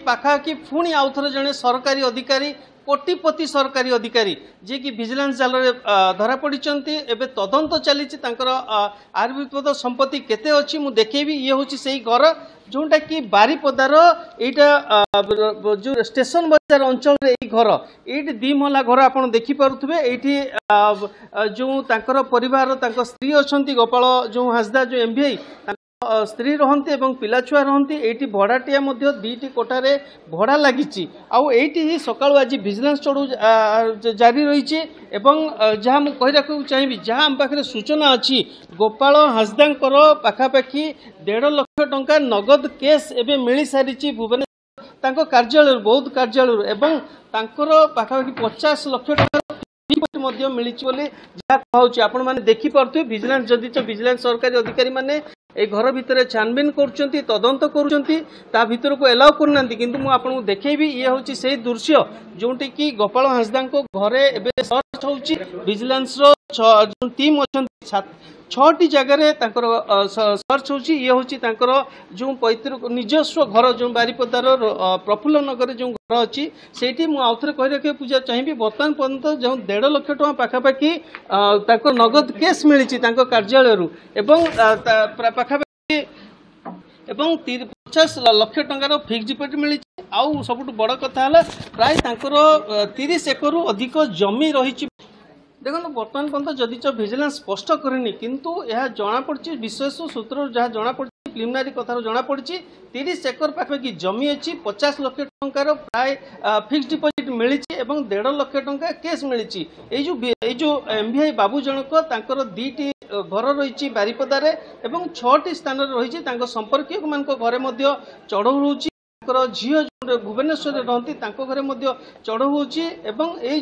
पाखापाखि पुणी आउ थे जड़े सरकारी अधिकारी कोटिपति सरकारी अधिकारी जी की विजिलेंस जाल धरा पड़ी एवं तदंत चली आयुर्वेद संपत्ति केते अच्छी मुझे देखेबी ये हूँ से घर जोटा कि बारिपदार यहाँ जो स्टेशन बाजार अंचल घर ये 2 महला घर आप देखिपे ये जो परिवार स्त्री अच्छा गोपाल जो हांसदा जो एमबीआई स्त्री रहती और पिला छुआ रहती ये भड़ाटिया 2टी कोठार भड़ा लगी आईटी सका आज विजिलेंस चढ़ू जारी रही जहाँ मुझे कही रखा चाहिए जहाँ आम पाखे सूचना अच्छी गोपाल हांसदा पाखापाखि 1.5 लाख टंका नगद केस एवं मिल सारी भुवनेश्वर कार्यालय बहुत कार्यालय एवं पाखापाखि 50 लाख टंका मिली जहाँ कहुच्छे आपण मैंने देखिपे विजिलेंस जदि तो विजिलेंस सरकारी अधिकारी मैंने ए घर भितर छानबीन करुँच तदंत कर को एलाउ करना किंतु मुझे आपको देखेबी ये हूँ से दृश्य जोटी कि गोपाल हांसदा घरे एवं सर्च हो विजिलेंस जो टीम अच्छा 6टी जगार सर्च हो हूँ जो पैतृक निजस्व घर जो बारिपदार प्रफुल्ल नगर जो घर अच्छी से मुझे कही रखा चाहिए बर्तमान पर्यंत जो 1.5 लाख टका पाखापाखि नगद केस मिली कार्यालय पाखापाखि 50 लाख टंकार फिक्स डिपोजिट मिली आउ सबुठ बड़ कथा प्राय 30 एकड़ अधिक जमी रही देखो बर्तमान पर्यंत जदि विजिलेंस स्पष्ट करनी किंतु यह जना पड़ी विशेष सूत्र जहाँ जना पड़ी प्रिलिमिनारी कथार जना पड़ी 30 एकड़ पाखापाखि जमी अच्छी 50 लाख टंकार प्राय फिक्स डिपोजिट मिली 1.5 लाख टंका केस मिली जो एमबीआई बाबू जनक 2टी घर रही बारिपदारे एवं 6टी स्थान रही संपर्क मान घरे चढ़ऊ रोचे झील जो भुवनेश्वर रहती घरे चढ़ऊ होची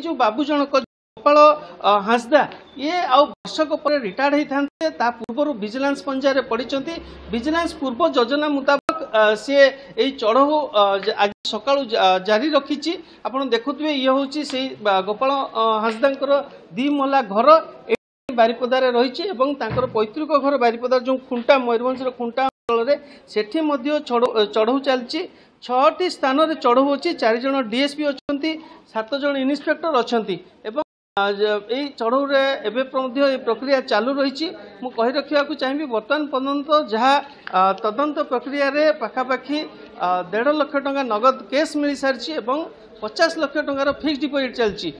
जो बाबू जनक गोपाल हांसदा ये वर्षक पर रिटायर्ड होता पूर्व विजिलेंस पंजारे पड़ी विजिलेंस पूर्व योजना मुताबक सी यही चढ़ऊ आज सका जारी रखी आप देखुए ये हूँ से गोपाल हांसदा 2 महला घर बारिपदारे रही पैतृक घर बारिपदार जो खुंटा मयूरभंजर खुंटा अंचल से चढ़ऊ चलती 6टी स्थान चढ़ऊ अच्छी 4 जन डीएसपी अच्छा 7 जन इन्स्पेक्टर अच्छा यही चढ़ऊ प्रक्रिया चालू रही मुझे रखा चाहिए बर्तमान पर्यंत जहाँ तदंत प्रक्रिया रे पाखापाखि 1.5 लाख टंका नगद केस मिल सारी 50 लाख टंकार फिक्स डिपोजिट चलती।